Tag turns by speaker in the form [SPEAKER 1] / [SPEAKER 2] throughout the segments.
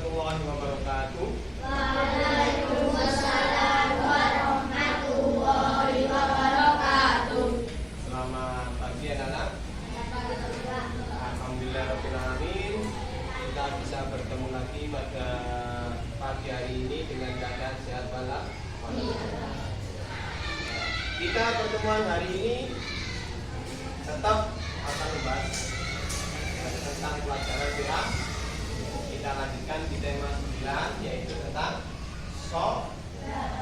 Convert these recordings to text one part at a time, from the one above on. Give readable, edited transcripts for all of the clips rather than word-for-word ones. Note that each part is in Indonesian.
[SPEAKER 1] warahmatullahi wabarakatuh.
[SPEAKER 2] Waalaikumsalam warahmatullahi wabarakatuh.
[SPEAKER 1] Selamat pagi anak-anak. Alhamdulillah rabbil alamin. Kita bisa bertemu lagi pada pagi hari ini dengan keadaan sehat walafiat. Kita pertemuan hari ini tetap akan membahas tentang pelajaran doa. Kita lanjutkan di tema 9, yaitu tentang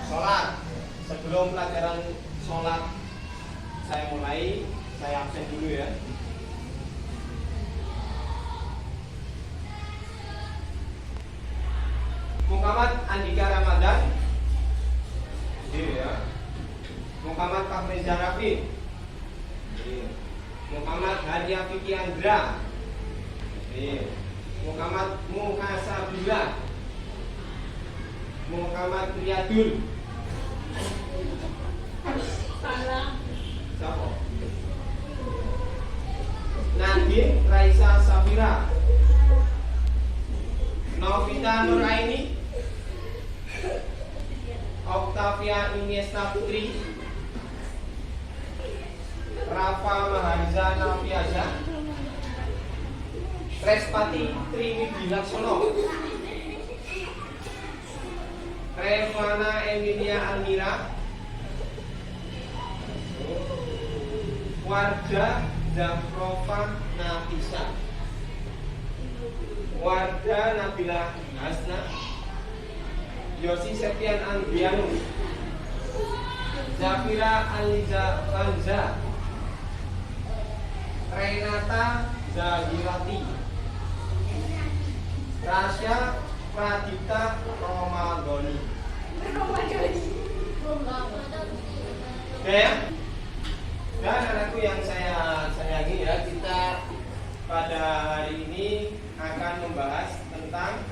[SPEAKER 1] sholat. Sebelum pelajaran sholat saya mulai, saya absen dulu ya. Muhammad Andika Ramadan, ya. Muhammad Fakhrizal Rafi, Muhammad Hadia Fikri Andra, Muhammad Muhasabullah, Muhammad Riyadul, siapa? Nadine Raisa Safira, Novita Nuraini, Octavia Iniesta Putri, Rafa Mahariza Nafiaza, Respati Triwidi Laksono, Revana Emilia Almira, Warda Zafrova Nafisa, Warda Nabila Hasna, Yosi Septian Andrianu, Zafira Aliza Fanza, Renata Zahirati, Rasya Pradita Romadoni. Oke ya? Dan anakku yang saya sayangi ya, kita pada hari ini akan membahas tentang,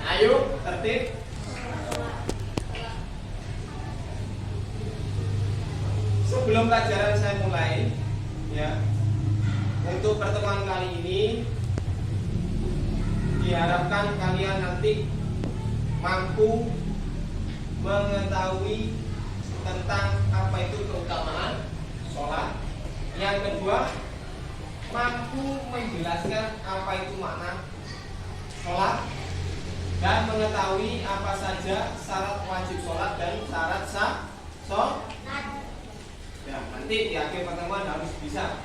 [SPEAKER 1] ayo tertib. Sebelum pelajaran saya mulai ya, untuk pertemuan kali ini diharapkan kalian nanti mampu mengetahui tentang apa itu keutamaan sholat. Yang kedua, mampu menjelaskan apa itu makna sholat dan mengetahui apa saja syarat wajib sholat dan syarat sah sholat. Ya, nanti di akhir pertemuan harus bisa.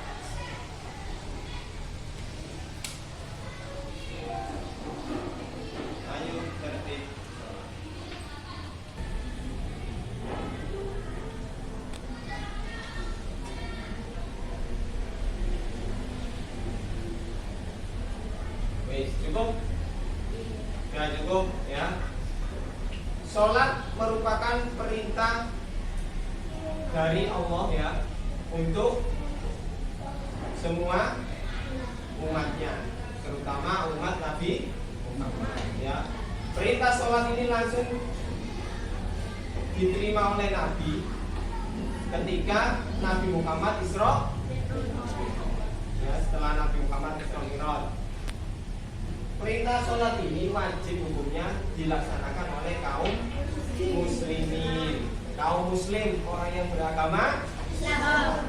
[SPEAKER 1] Ayo tertib. Wes, cukup? Ya, cukup ya. Sholat merupakan perintah dari Allah ya untuk semua umatnya, terutama umat Nabi Muhammad ya. Perintah sholat ini langsung diterima oleh Nabi ketika Nabi Muhammad Isra ya, setelah Nabi Muhammad Isra Mi'raj. Perintah sholat ini wajib hukumnya dilaksanakan oleh kaum muslimin, kaum muslim, orang yang beragama Islam.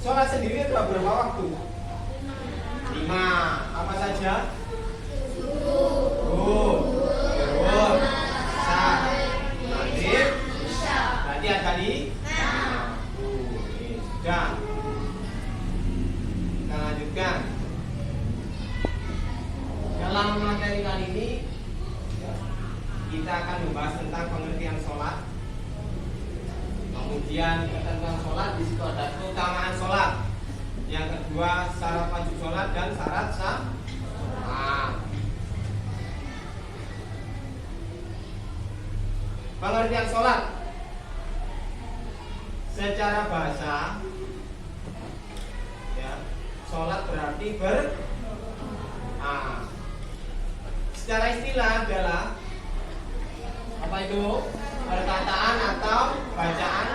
[SPEAKER 1] Sholat sendiri ada berapa waktu? 5. Apa saja? Zuhur, Asar, Maghrib, Isya. Berarti ada di sudah. Kita lanjutkan. Dalam materi kali ini kita akan membahas tentang pengertian sholat. Kemudian ketentuan sholat, di situ ada keutamaan sholat. Yang kedua, syarat wajib sholat dan syarat sah. Pengertian sholat secara bahasa ya, sholat berarti secara istilah adalah apa itu? Perkataan atau bacaan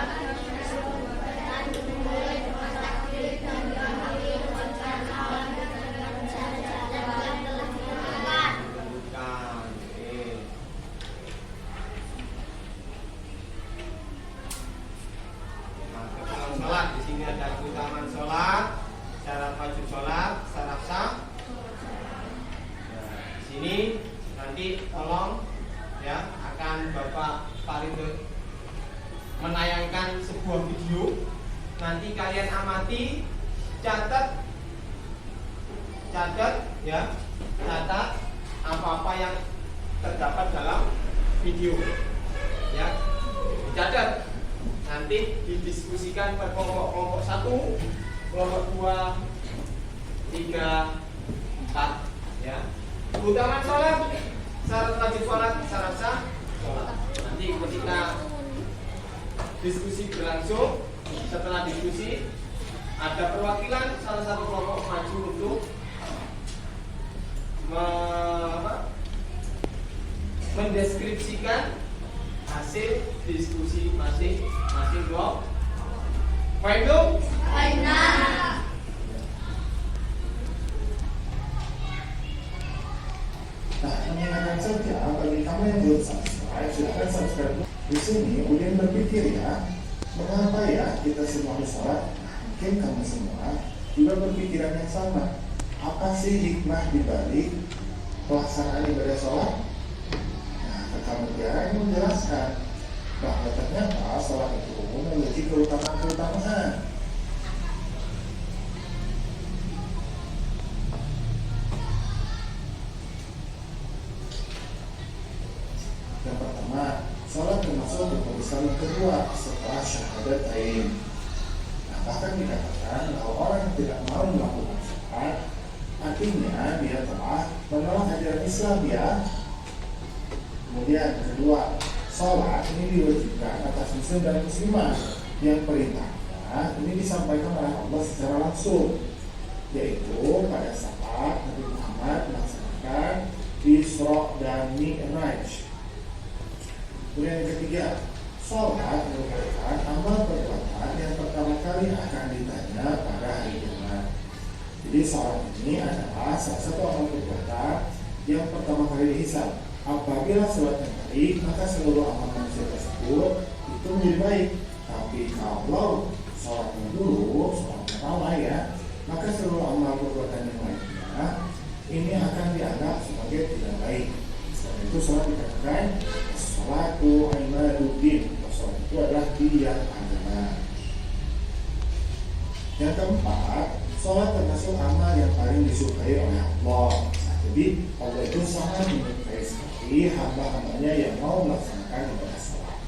[SPEAKER 1] Nanti tolong ya, akan Bapak Farido menayangkan sebuah video. Nanti kalian amati, catat ya, catat apa-apa yang terdapat dalam video ya, dicatat, nanti didiskusikan per kelompok 1, kelompok 2, 3, 4 ya. Keutamaan sholat, syarat wajib sholat, syarat sah sholat. Nanti ketika diskusi berlangsung, setelah diskusi ada perwakilan salah satu kelompok maju untuk mendeskripsikan hasil diskusi masing-masing kelompok. Paham belum?
[SPEAKER 3] Nah, mengingatkan saja bagi kamu yang belum subscribe, silahkan subscribe. Di sini Udin berpikir ya, mengapa ya kita semua sholat? Mungkin kamu semua juga berpikiran yang sama. Apa sih hikmah dibalik pelaksanaan ibadah sholat? Nah, Kakak Mutiara ini menjelaskan bahwa ternyata sholat itu memiliki keutamaan. Yang pertama, sholat termasuk rukun Islam yang kedua setelah syahadatain. Nah, bahkan dikatakan bahwa orang yang tidak mau melakukan sholat, artinya dia telah menolak ajaran Islam ya. Kemudian kedua, sholat ini diwajibkan atas muslim dan muslimah yang perintahnya ini disampaikan oleh Allah secara langsung, yaitu pada saat Nabi Muhammad melaksanakan Isra dan Mi'raj. Kemudian yang ketiga, sholat merupakan amal perbuatan yang pertama kali akan ditanya pada hari kiamat. Jadi sholat ini adalah salah satu amal perbuatan yang pertama kali dihisab. Apabila sholatnya baik, maka seluruh amal manusia tersebut itu menjadi baik. Tapi kalau sholatnya dulu, sholatnya lalai ya, maka seluruh amal perbuatan yang lainnya ini akan dianggap sebagai tidak baik. Setelah itu sholat dikatakan sholatu imaduddin. Sholat itu adalah tiang agama. Yang keempat, sholat termasuk amal yang paling disukai oleh Allah. Jadi Allah itu sangat menyukai sekali hamba-hambanya yang mau melaksanakan ibadah sholat.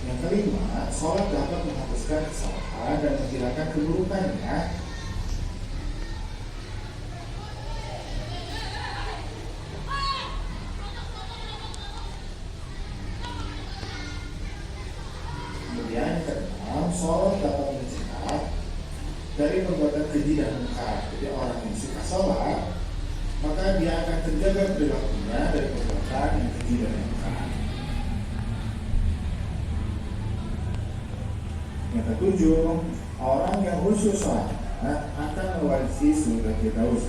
[SPEAKER 3] Yang kelima, sholat dapat menghapuskan kesalahan dan menghilangkan keburukannya. Kemudian yang keenam, sholat dapat mencegah dari perbuatan keji dan mungkar. Jadi orang yang suka sholat, maka dia akan terjaga perilakunya dari perbuatan yang keji dan mungkar. Yang ketujuh, orang yang khusyuk sholatnya akan mewarisi surga Firdaus.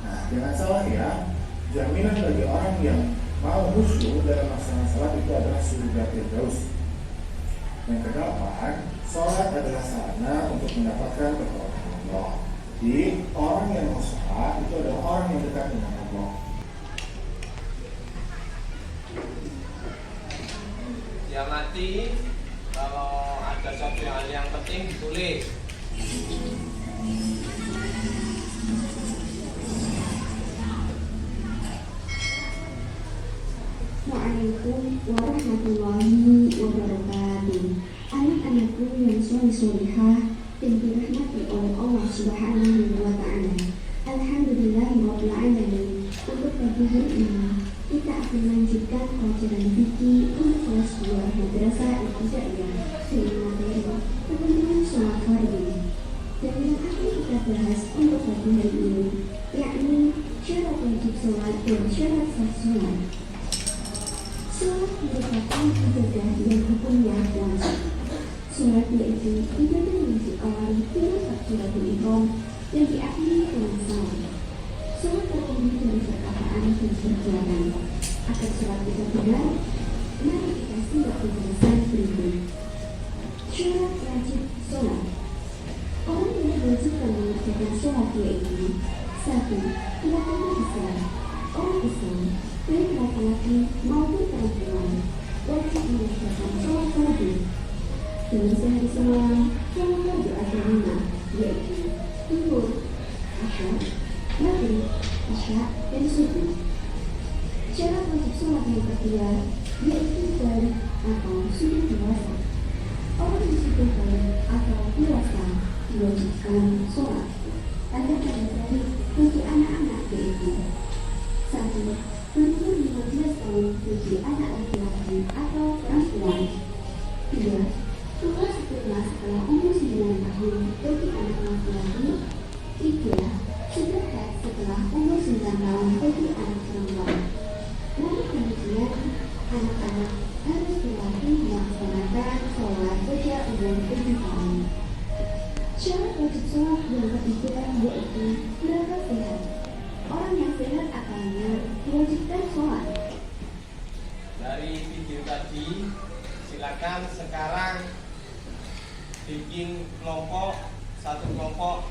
[SPEAKER 3] Nah, jangan salah ya, jaminan bagi orang yang mau khusyuk dalam melaksanakan sholat itu adalah surga Firdaus. Yang kedelapan, sholat adalah sarana untuk mendapatkan pertolongan Allah. Jadi orang yang mau sholat itu adalah orang yang dekat dengan Allah.
[SPEAKER 1] Ya mati, kalau ada suatu hal yang penting ditulis.
[SPEAKER 4] Waalaikumsalam warahmatullahi wabarakatuh. Anak-anakku yang soleh-solehah dan dirahmati oleh Allah Subhanahu wa Ta'ala. Alhamdulillahirabbil alamin. Untuk pagi hari ini kita akan melanjutkan pelajaran fikih untuk kelas 2 Madrasah Ibtidaiyah dengan materi kepentingan sholat fardu. Dan yang akan kita bahas untuk pagi hari ini yakni syarat wajib sholat dan syarat sah sholat. Sholat merupakan ibadah yang hukumnya wajib. Sholat yaitu ibadah yang diawali dengan takbiratul ihram dan diakhiri dengan salam. Sholat terdiri dari perkataan dan perbuatan. Agar sholat kita benar, mari kita simak penjelasan berikut. Syarat wajib sholat. Orang yang diwajibkan mengerjakan sholat yaitu 1. Pelakunya Islam. Orang Islam, baik laki-laki maupun perempuan, wajib mengerjakan sholat wajib. Dalam sehari semalam, sholat wajib ada 5, yaitu zuhur, asar, maghrib, isya, dan subuh. Syarat wajib sholat yang kedua yaitu balik atau sudah dewasa. Orang yang sudah balik atau dewasa diwajibkan sholat. Ada pada dari bagi anak-anak yaitu 1. Berumur 15 tahun bagi anak laki-laki atau perempuan. 2. Keluar setelah umur 9 tahun bagi anak laki-laki. 3. Sudah haid setelah umur 9 tahun bagi anak perempuan. Lalu kemudian anak-anak harus dilatih melaksanakan sholat sejak umur 7 tahun. Syarat wajib sholat yang ketiga yaitu berakal sehat. Orang yang sehat akalnya diwajibkan sholat.
[SPEAKER 1] Dari video tadi, silakan sekarang bikin kelompok, satu kelompok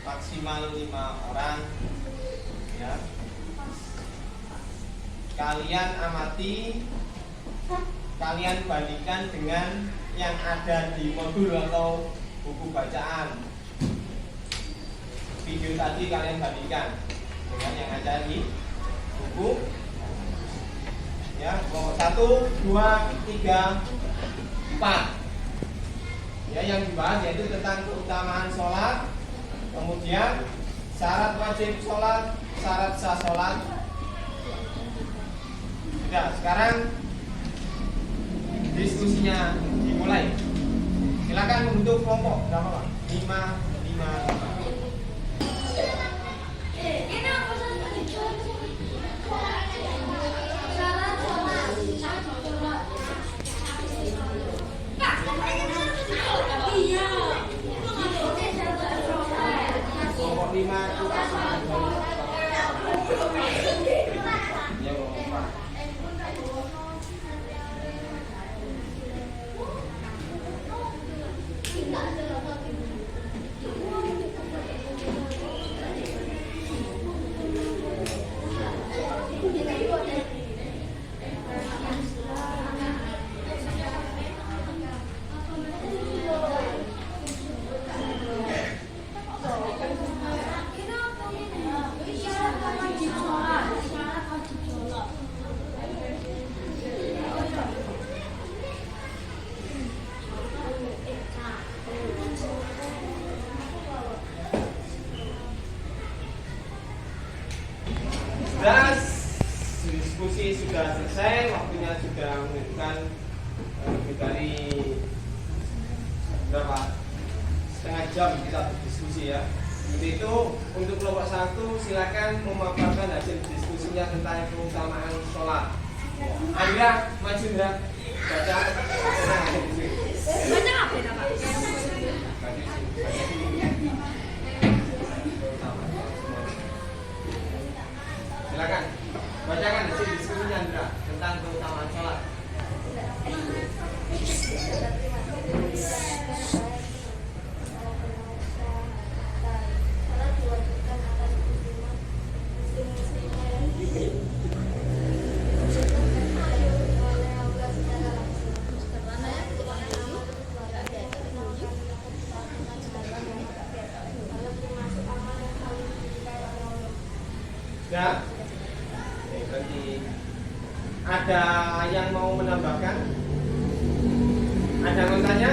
[SPEAKER 1] maksimal 5 orang, ya. Kalian amati, kalian bandingkan dengan yang ada di modul atau buku bacaan. Video tadi kalian bandingkan dengan yang ada di buku, ya. Kelompok 1, 2, 3, 4. Ya, yang dibahas yaitu tentang keutamaan sholat, kemudian syarat wajib sholat, syarat sah sholat. Sudah, sekarang diskusinya dimulai. Silakan membentuk kelompok berapa, Pak? 5, 5. Kelompok 5 itu ya, Pak. Diskusi sudah selesai, waktunya sudah menunjukkan lebih dari berapa, setengah jam kita berdiskusi, ya. Untuk itu, untuk kelompok 1 silakan memaparkan hasil diskusinya tentang keutamaan sholat. Andra, maju Andra, baca.
[SPEAKER 2] Baca apa ya, Pak?
[SPEAKER 1] Silakan bacakan hasil diskusinya Andra tentang keutamaan sholat. Ya, berarti ada yang mau menambahkan? Ada yang mau tanya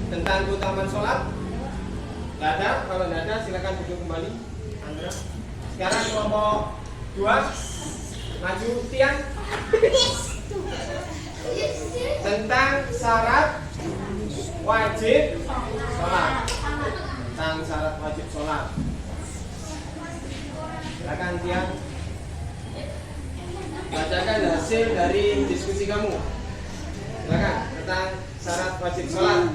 [SPEAKER 1] tentang keutamaan sholat? Tidak ada. Kalau tidak ada, silakan duduk kembali. Andra. Sekarang kelompok 2 maju Tian. Tentang syarat wajib sholat. Tentang syarat wajib sholat. Silakan Tian. Bacakan hasil dari diskusi kamu. Silakan tentang syarat wajib sholat.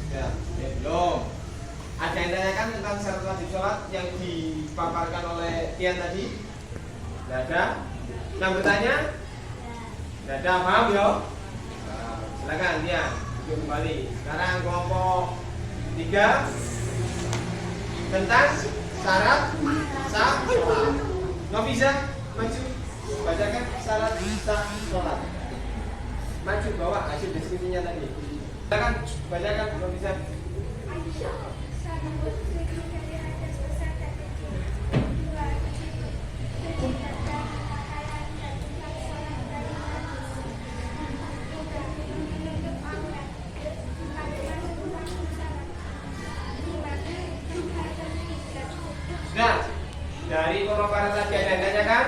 [SPEAKER 1] Ya, belum. Ada yang yang ditanyakan tentang syarat wajib sholat yang dipaparkan oleh Tian tadi? Tidak ada. Yang bertanya? Tidak ada. Paham ya? Nah, silakan Tian, duduk kembali. Sekarang kelompok 3 tentang syarat sah sholat. Nggak bisa maju bacakan syarat sah sholat. Maju bawa hasil diskusinya tadi. Silakan bacakan nggak bisa. Sudah. Dari pemaparan tadi ada yang tanyakan?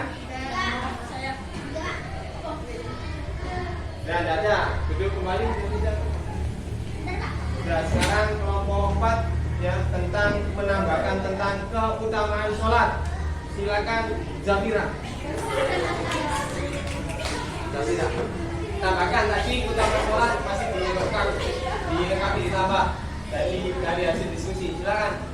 [SPEAKER 1] Dan ada. Duduk kembali. Sudah, sekarang kelompok 4 ya, tentang menambahkan tentang keutamaan sholat. Silakan Zafira. Zafira. Tambahkan tadi keutamaan sholat masih dilengkapi ditambah dari hasil diskusi. Silakan.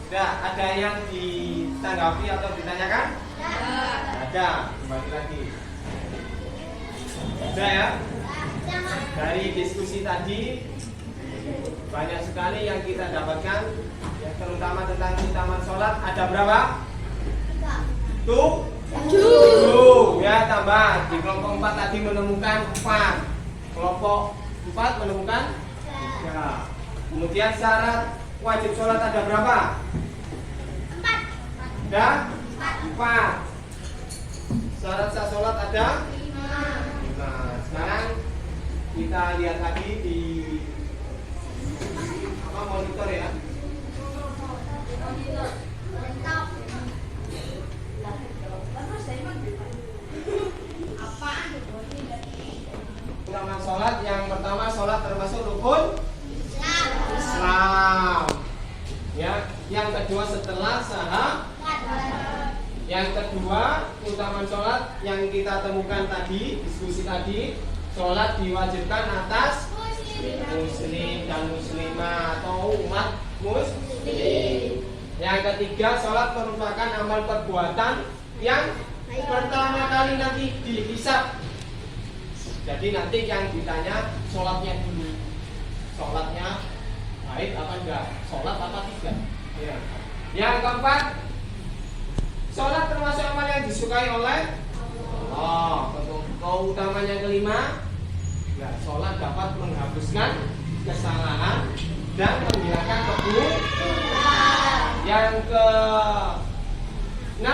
[SPEAKER 1] Sudah, ada yang ditanggapi atau ditanyakan? Ada, kembali lagi. Sudah ya? Dari diskusi tadi banyak sekali yang kita dapatkan, ya, terutama tentang keutamaan sholat. Ada berapa? Tujuh. Ya, tambah. Di kelompok 4 tadi menemukan 4. Kelompok 4 menemukan 3. Kemudian syarat wajib sholat ada berapa? 4. Ada 4. Syarat sah sholat ada 5. Sekarang kita lihat lagi di monitor ya. Keutamaan sholat yang pertama, sholat termasuk rukun Islam. Ya, yang kedua setelah sahabat. Yang kedua, keutamaan sholat yang kita temukan tadi, diskusi tadi, sholat diwajibkan atas muslim dan muslimah atau umat muslim. Yang ketiga, sholat merupakan amal perbuatan yang pertama kali nanti dihisab. Jadi nanti yang ditanya sholatnya dulu, sholatnya baik apa enggak, sholat apa tidak. Ya. Yang keempat, sholat termasuk amal yang disukai oleh Allah. Keutamaan yang kelima, ya, sholat dapat menghapuskan kesalahan dan menghilangkan keburukan. Yang ke-6,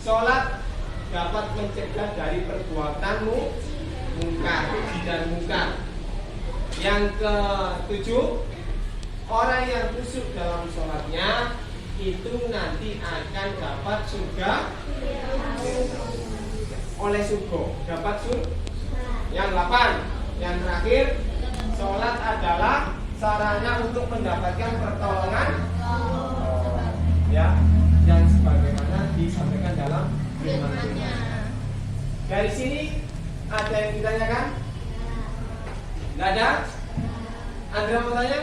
[SPEAKER 1] sholat dapat mencegah dari perbuatan mungkar dan mungkar. Yang ke-7, orang yang khusyuk dalam sholatnya itu nanti akan dapat surga oleh surga, dapat surga. Yang 8, yang terakhir, sholat adalah sarana untuk mendapatkan pertolongan, ya, yang sebagaimana disampaikan dalam firman-nya. Dari sini ada yang ditanyakan? Nggak ada? Andra mau tanya?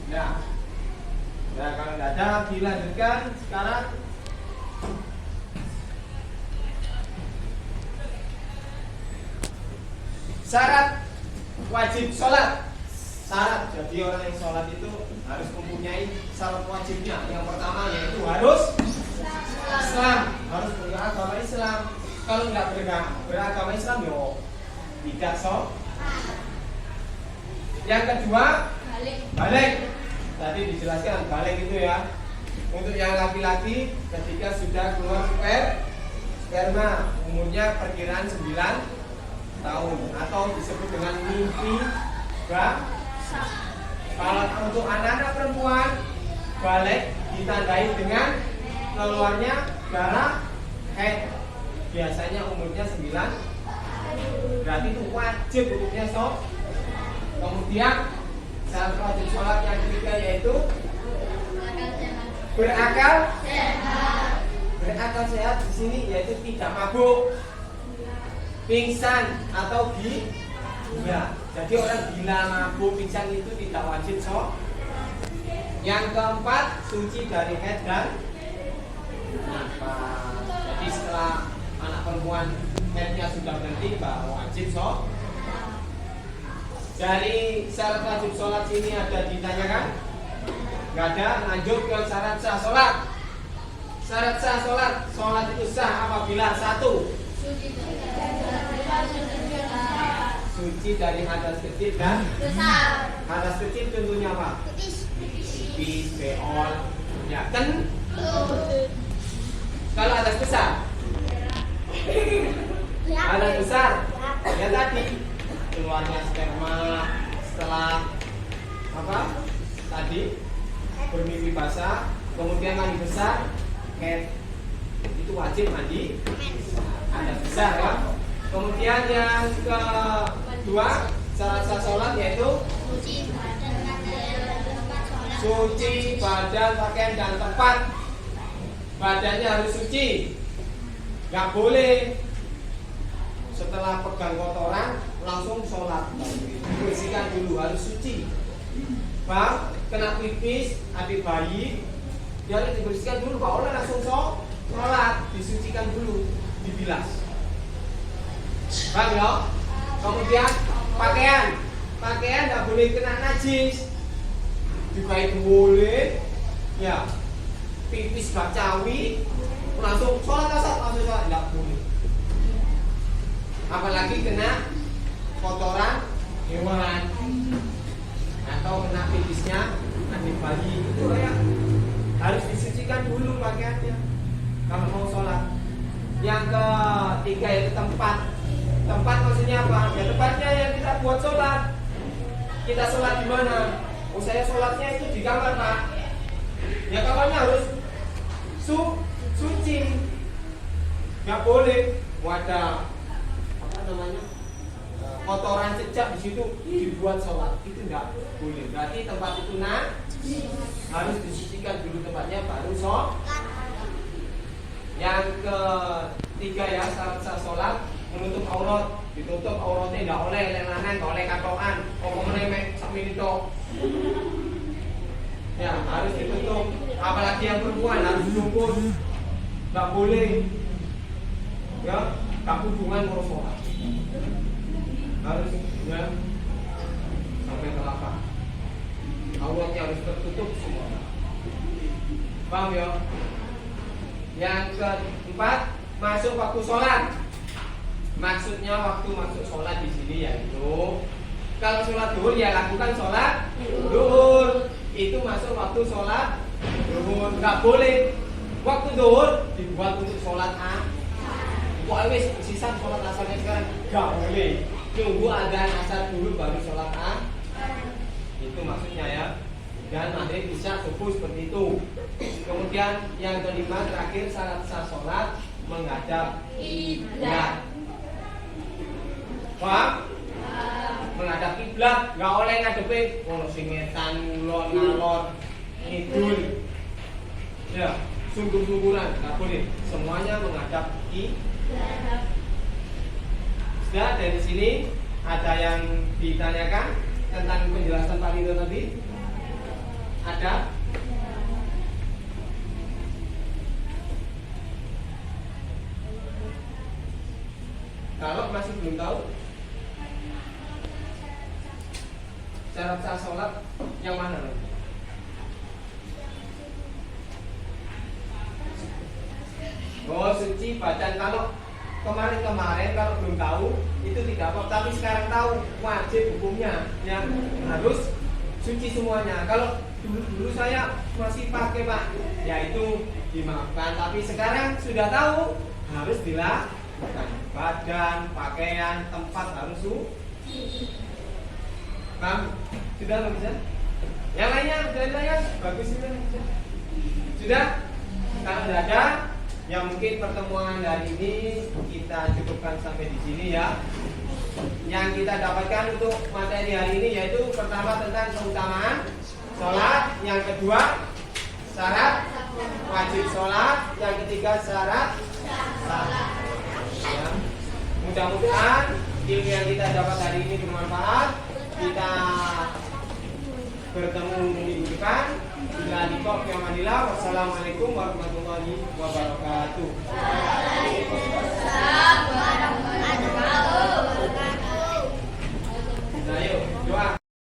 [SPEAKER 1] Nggak. Nah, kalau nggak ada, dilanjutkan sekarang. Syarat wajib sholat. Syarat, jadi orang yang sholat itu harus mempunyai syarat wajibnya. Yang pertama yaitu harus Islam, harus beragama Islam. Kalau nggak beragama Islam, yo tidak sholat. Yang kedua, balik. Tadi dijelaskan balik itu ya. Untuk yang laki-laki ketika sudah keluar sperma, umurnya perkiraan 9 tahun atau disebut dengan mimpi basah. Kalau untuk anak-anak perempuan, balik ditandai dengan keluarnya darah haid. Biasanya umurnya 9. Berarti itu wajib hukumnya sob. Kemudian Syarat wajib sholat yang ketiga yaitu
[SPEAKER 2] Akal sehat.
[SPEAKER 1] berakal.
[SPEAKER 2] Sehat.
[SPEAKER 1] Berakal sehat di sini yaitu tidak mabuk, pingsan atau gila. Jadi orang gila, mabuk, pingsan itu tidak wajib sholat. Yang keempat, suci dari haid dan nifas. Jadi setelah anak perempuan haidnya sudah berhenti baru wajib sholat. Dari syarat wajib sholat sini ada ditanyakan? Gak ada. Lanjut ke syarat sah sholat. Syarat sah sholat. Sholat itu sah apabila satu, suci dari hadas kecil dan
[SPEAKER 2] Besar.
[SPEAKER 1] hadas kecil tentunya apa? Pipis, beol, ya kan? Kalau hadas besar, hadas besar, ya tadi keluarnya sperma setelah apa? Tadi bermimpi basah, kemudian mandi besar, head itu wajib mandi hadas besar ya. Kemudian yang kedua syarat sah sholat yaitu suci badan, pakaian dan tempat. Badannya harus suci, nggak boleh setelah pegang kotoran langsung sholat. Bersihkan dulu, harus suci. Bang, kena pipis, adik bayi, dia harus dibersihkan dulu. Pak oleh langsung sholat, disucikan dulu, dibilas. Bang ya. Kemudian pakaian nggak boleh kena najis. Juga itu boleh, ya. Pipis bacawi, langsung sholat langsung sholat nggak boleh. Apalagi kena kotoran hewan atau kena pipisnya adik bayi itu ya harus disucikan dulu pakaiannya kalau mau sholat. Yang ketiga yaitu tempat. Tempat maksudnya apa? Ya tempatnya yang kita buat sholat. Kita sholat di mana? Oh saya sholatnya itu di kamar Pak. Ya kamarnya harus suci. Nggak boleh wadah apa namanya kotoran cecak di situ dibuat sholat, itu nggak boleh. Berarti tempat itu harus disucikan dulu tempatnya baru sholat. Yang ketiga ya syarat sah sholat menutup aurat. Ditutup auratnya nggak oleh lenganan, nggak oleh katokan, menemek sambil itu. Ya harus ditutup. Apalagi yang perempuan harus ditutup, nggak boleh. Ya, tak hubungan mau sholat. Harus ya sampai telapak. Auratnya harus tertutup semua. Paham ya? Yang keempat, masuk waktu sholat. Maksudnya waktu masuk sholat di sini yaitu kalau sholat duhur ya lakukan sholat duhur. Itu masuk waktu sholat duhur. Nggak boleh waktu duhur dibuat untuk sholat wah wes sisa sholat asarnya sekarang nggak boleh. Tunggu adzan asar dulu baru sholat itu maksudnya ya. Dan maghrib bisa subuh seperti itu. Kemudian yang kelima terakhir syarat sah sholat menghadap kiblat. Paham? Menghadap kiblat, nggak oleh ngadepin ono singetan, ulon, ngalor, ngidul. Ya, sungguh-sungguhan, nggak boleh. Semuanya menghadap kiblat. Sudah dari sini ada yang ditanyakan tentang penjelasan Pak Ridho tadi? Ada? Kalau masih belum tahu syarat sah sholat yang mana? Oh suci badan. Kalau kemarin kalau belum tahu itu tidak apa, tapi sekarang tahu wajib hukumnya yang harus suci semuanya. Kalau dulu saya masih pakai Pak, ya itu dimaafkan. Tapi sekarang sudah tahu harus dilakukan. Badan, pakaian, tempat harus suci. Paham? Sudah Pak bisa? Yang lainnya bagus sudah. Kalau tidak ada, ya mungkin pertemuan hari ini kita cukupkan sampai di sini ya. Yang kita dapatkan untuk materi hari ini yaitu pertama tentang keutamaan sholat, yang kedua syarat wajib sholat, yang ketiga syarat sah. Ya. Mudah-mudahan ilmu yang kita dapat hari ini bermanfaat. Kita bertemu minggu depan. Bila liqa fi amanillah. Wassalamualaikum warahmatullahi wabarakatuh.